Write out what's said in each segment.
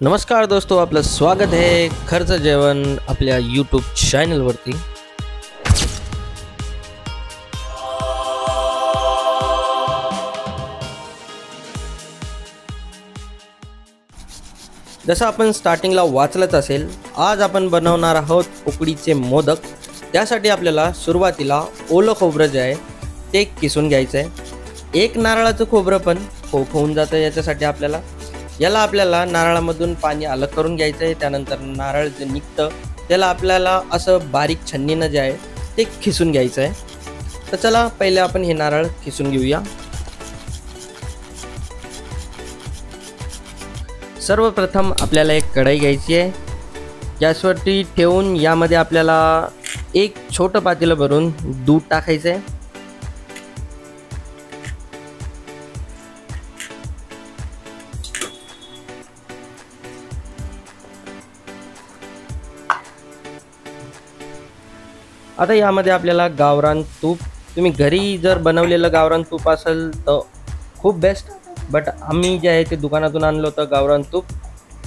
नमस्कार दोस्तों, आपलं स्वागत आहे खर्च जेवण आपल्या यूट्यूब चॅनलवरती। जसं आपण स्टार्टिंगला वाचलंच असेल, आज आपण बनवणार आहोत उकडीचे मोदक। त्यासाठी आपल्याला सुरुवातीला ओलं खोबरं जे आहे ते किसून घ्यायचं आहे। एक नारळाचं खोबरं पण होऊन जातं। याला आपल्याला नारळामधून पाणी अलग करून घ्यायचं आहे। त्यानंतर नारळ जे निघतं त्याला आपल्याला असं बारीक छन्नीनं जे आहे ते खिसून घ्यायचं आहे। तर चला पहिले आपण हे नारळ खिसून घेऊया। सर्वप्रथम आपल्याला एक कढई घ्यायची आहे। गॅसवरती ठेवून यामध्ये आपल्याला एक छोटं पातेलं भरून दूध टाकायचं आहे। आता यामध्ये आपल्याला गावरान तूप, तुम्ही घरी जर बनवलेलं गावरान तूप असेल तर खूप बेस्ट, बट आम्ही जे आहे ते दुकानातून आणलं होतं गावरान तूप।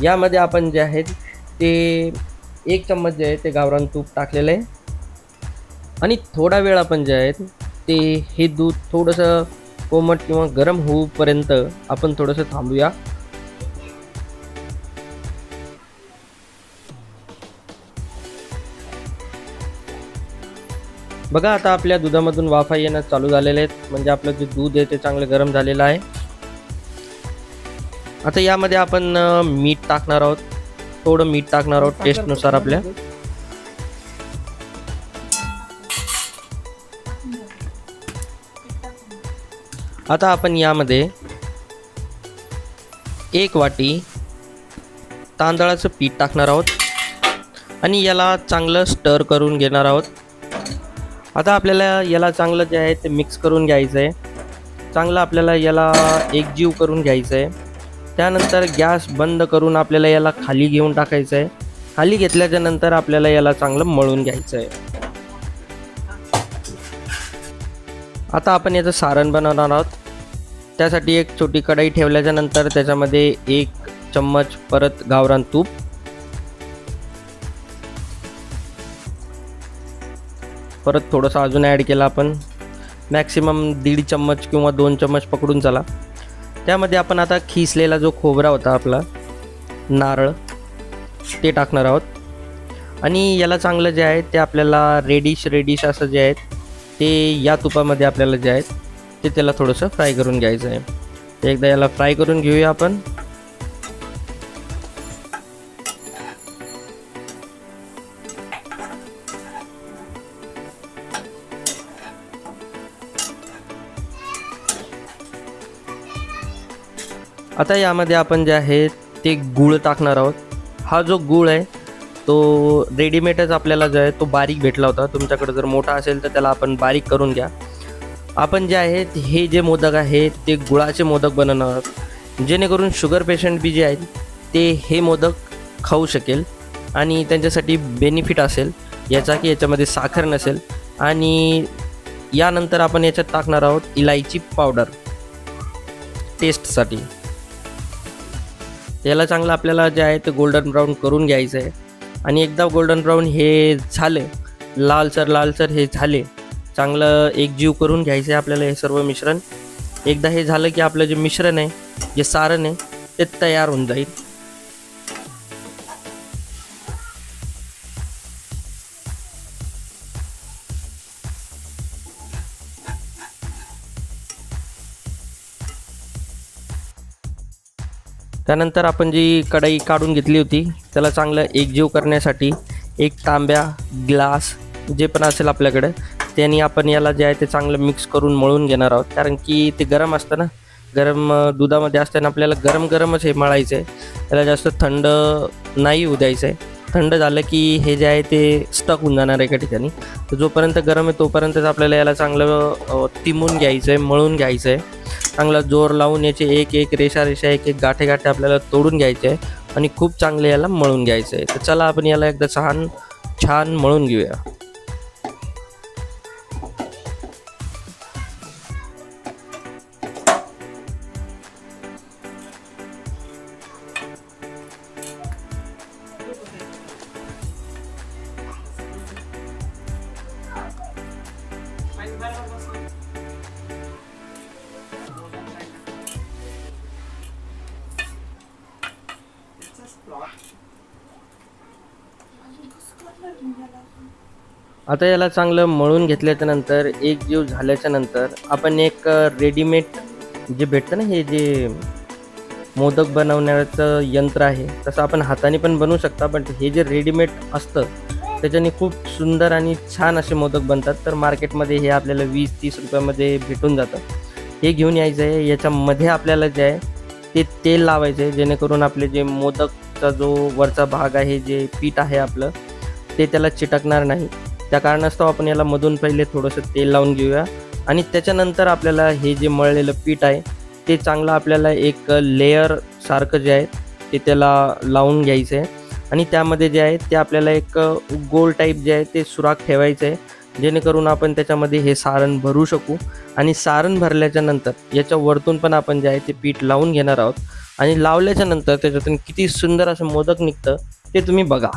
यामध्ये आपण जे आहे ते 1 चम्मच जे आहे ते गावरान तूप टाकलेलं आहे आणि थोडा वेळ आपण जे आहे ते हे दूध थोडंसं कोमट किंवा गरम होऊपर्यंत आपण थोडंसं थांबूया। बघा, आता आपल्या दुधामधून वाफा येणं चालू झालेले आहेत, म्हणजे आपलं जे दूध आहे ते चांगलं गरम झालेलं आहे। आता यामध्ये आपण मीठ टाकणार आहोत, थोडं मीठ टाकणार आहोत टेस्टनुसार आपल्या। आता आपण यामध्ये 1 वाटी तांदळाचं पीठ टाकणार आहोत आणि याला चांगलं स्टर करून घेणार आहोत। आता आपल्याला याला चांगलं जे आहे ते मिक्स करून घ्यायचं आहे। चांगलं आपल्याला याला एकजीव करून घ्यायचं आहे। त्यानंतर गॅस बंद करून आपल्याला याला खाली घेऊन टाकायचं आहे। खाली घेतल्याच्या नंतर आपल्याला याला चांगलं मळून घ्यायचं आहे। आता आपण याचं सारण बनवणार आहोत। त्यासाठी एक छोटी कढई ठेवल्याच्या नंतर त्याच्यामध्ये 1 चम्मच परत गावरान तूप, परत थोडंसं अजून ॲड केलं आपण, मॅक्सिमम 1.5 चम्मच किंवा 2 चम्मच पकडून चला। त्यामध्ये आपण आता खिसलेला जो खोबरा होता आपला नारळ ते टाकणार आहोत आणि याला चांगलं जे आहे ते आपल्याला रेडिश असं जे आहे ते या तुपामध्ये आपल्याला जे आहे ते त्याला थोडंसं फ्राय करून घ्यायचं आहे। ते एकदा याला फ्राय करून घेऊया आपण। आता यामध्ये आपण जे आहे ते गूळ टाकणार आहोत। हा जो गूळ आहे तो रेडीमेडच आपल्याला जो आहे तो बारीक भेटला होता। तुमच्याकडे जर मोठा असेल तर त्याला आपण बारीक करून घ्या। आपण जे आहेत हे जे मोदक आहे ते गुळाचे मोदक बनवणार आहोत, जेणेकरून शुगर पेशंट बी जे आहेत ते हे मोदक खाऊ शकेल आणि त्यांच्यासाठी बेनिफिट असेल याचा की याच्यामध्ये साखर नसेल। आणि यानंतर आपण याच्यात टाकणार आहोत इलायची पावडर टेस्टसाठी। याला चांगलं आपल्याला जे आहे ते गोल्डन ब्राऊन करून घ्यायचं आहे आणि एकदा गोल्डन ब्राऊन हे झाले, लालसर हे झाले, चांगलं एकजीव करून घ्यायचं आहे आपल्याला हे सर्व मिश्रण। एकदा हे झालं की आपलं जे मिश्रण आहे, जे सारण आहे ते तयार होऊन जाईल। त्यानंतर आपण जी कढई काढून घेतली होती त्याला चांगलं एकजीव करण्यासाठी एक तांब्या, ग्लास जे पण असेल आपल्याकडे त्याने आपण याला जे आहे ते चांगलं मिक्स करून मळून घेणार आहोत। कारण की ते गरम असतं ना, गरम दुधामध्ये असताना आपल्याला गरमच हे मळायचं आहे। त्याला जास्त थंड नाही होऊ द्यायचं आहे। थंड झालं की हे जे आहे ते स्टक होऊन जाणार एका ठिकाणी। तर जोपर्यंत गरम आहे तोपर्यंतच आपल्याला याला चांगलं तिमून घ्यायचं आहे, मळून घ्यायचं आहे। चांगला जोर लावून याचे एक रेषा एक गाठे आपल्याला तोडून घ्यायचे आहे आणि खूप चांगले याला मळून घ्यायचं आहे। तर चला आपण याला एकदा छान मळून घेऊया। आता याला चांगलं मळून घेतल्याच्या नंतर एकजीव झाल्याच्या नंतर आपण एक रेडीमेड जे भेटतं ना, हे जे मोदक बनवण्याचं यंत्र आहे, तसं आपण हाताने पण बनवू शकता, पण हे जे रेडीमेड असतं त्याच्याने खूप सुंदर आणि छान असे मोदक बनतात. तर मार्केटमध्ये हे आपल्याला 20-30 रुपयामध्ये भेटून जातं. हे घेऊन यायचं आहे. याच्यामध्ये आपल्याला जे आहे ते तेल लावायचं आहे, जेणेकरून आपले जे मोदकचा जो वरचा भाग आहे, जे पीठ आहे आपलं, ते त्याला चिटकणार नाही. त्या कारणास्तव आपण याला मधून पहिले थोडंसं तेल लावून घेऊया आणि त्याच्यानंतर आपल्याला हे जे मळलेलं पीठ आहे ते चांगलं आपल्याला एक लेयर सारखं जे आहे ते त्याला लावून घ्यायचं आहे आणि त्यामध्ये जे आहे ते आपल्याला एक गोल टाईप जे आहे ते सुराख ठेवायचं आहे, जेणेकरून आपण त्याच्यामध्ये हे सारण भरू शकू. आणि सारण भरल्याच्या नंतर याच्या वरतून पण आपण जे आहे ते पीठ लावून घेणार आहोत आणि लावल्याच्या नंतर त्याच्यातून किती सुंदर असं मोदक निघतं ते तुम्ही बघा.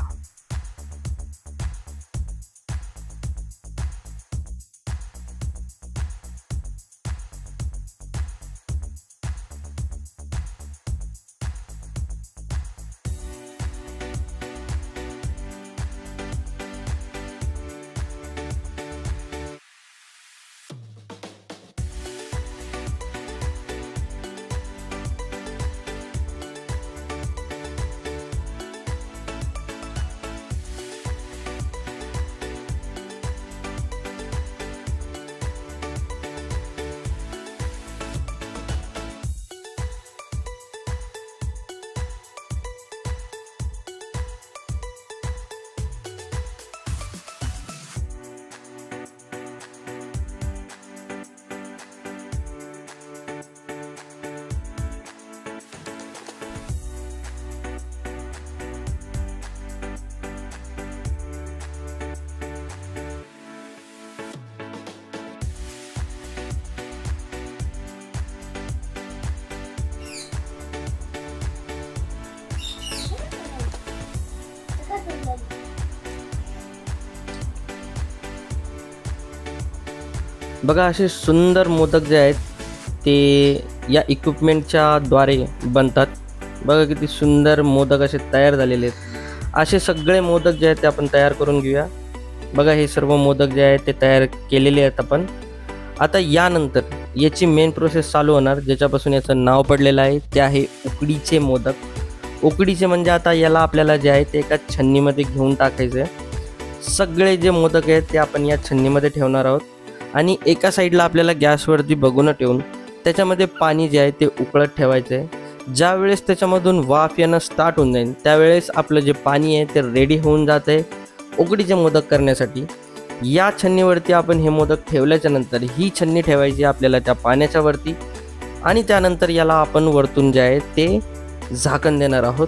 बघा, असे सुंदर मोदक जे आहेत ते या इक्विपमेंटच्या द्वारे बनतात. बघा किती सुंदर मोदक असे तयार झालेले आहेत. असे सगळे मोदक जे आहेत ते आपण तयार करून घेऊया. बघा, हे सर्व मोदक जे आहेत ते तयार केलेले आहेत आपण. आता यानंतर याची मेन प्रोसेस चालू होणार, ज्याच्यापासून याचं नाव पडलेलं आहे ते आहे उकडीचे मोदक. उकडीचे म्हणजे आता याला आपल्याला जे आहे ते एका छन्नीमध्ये घेऊन टाकायचं आहे. सगळे जे मोदक आहेत ते आपण या छन्नीमध्ये ठेवणार आहोत आणि एका साईडला आपल्याला गॅसवरती बघून ठेवून त्याच्यामध्ये पाणी जे आहे ते उकळत ठेवायचं आहे. ज्या वेळेस त्याच्यामधून वाफ येणं स्टार्ट होऊन जाईल त्यावेळेस आपलं जे पाणी आहे ते रेडी होऊन जात आहे उकडीचे मोदक करण्यासाठी. या छन्नीवरती आपण हे मोदक ठेवल्याच्या नंतर ही छन्नी ठेवायची आपल्याला त्या पाण्याच्या वरती आणि त्यानंतर याला आपण वरतून जे आहे ते झाकण देणार आहोत,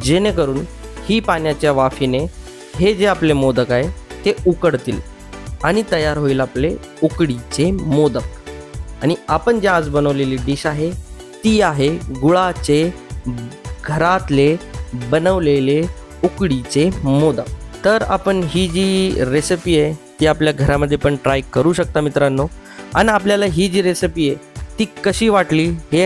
जेणेकरून ही पाण्याच्या वाफीने हे जे आपले मोदक आहे ते उकडतील आणि तयार होईल आपले उकडीचे मोदक. आणि आपण जे आज बनवलेली डिश आहे ती आहे गुळाचे घरातले बनवलेले उकडीचे मोदक. तर आपण ही जी रेसिपी आहे ती आपल्या घरामध्ये पण ट्राय करू शकता मित्रांनो. आणि आपल्याला ही जी रेसिपी आहे ती कशी वाटली हे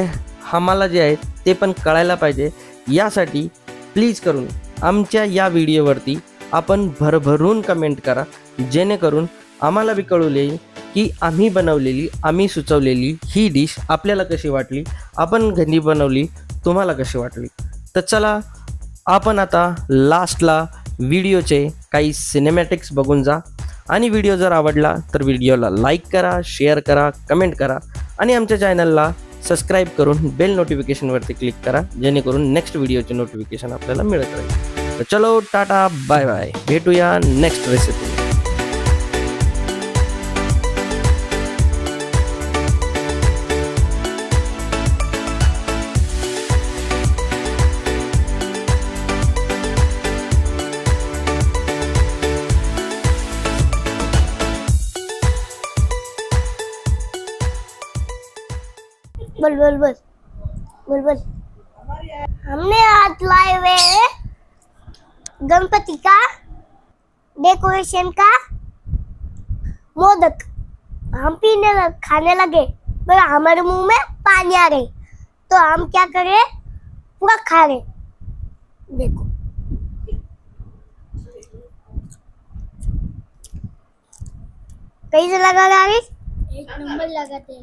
आम्हाला जे आहे ते पण कळायला पाहिजे. यासाठी प्लीज करून आमच्या या व्हिडिओवरती आपण भरभरून कमेंट करा, जेणेकरून आम्हाला बी कळू येईल की आम्ही बनवलेली, आम्ही सुचवलेली ही डिश आपल्याला कशी वाटली, आपण घरी बनवली तुम्हाला कशी वाटली. तर चला आपण आता लास्टला व्हिडिओचे काही सिनेमॅटिक्स बघून जा. आणि व्हिडिओ जर आवडला तर व्हिडिओला लाईक करा, शेअर करा, कमेंट करा आणि आमच्या चॅनलला सबस्क्राईब करून बेल नोटिफिकेशनवरती क्लिक करा, जेणेकरून नेक्स्ट व्हिडिओचे नोटिफिकेशन आपल्याला मिळत राहील. तर चलो, टाटा, बाय बाय, भेटूया नेक्स्ट रेसिपी. बोल बोल बोल बोल बोल। हमने आज लाए हुए गणपति का डेकोरेशन का मोदक। हम पीने खाने लगे पर हमारे मुंह में पानी आ गई, तो हम क्या करें, पूरा खा रहे। देखो कैसे लगा गारिस? एक नंबर लगा थे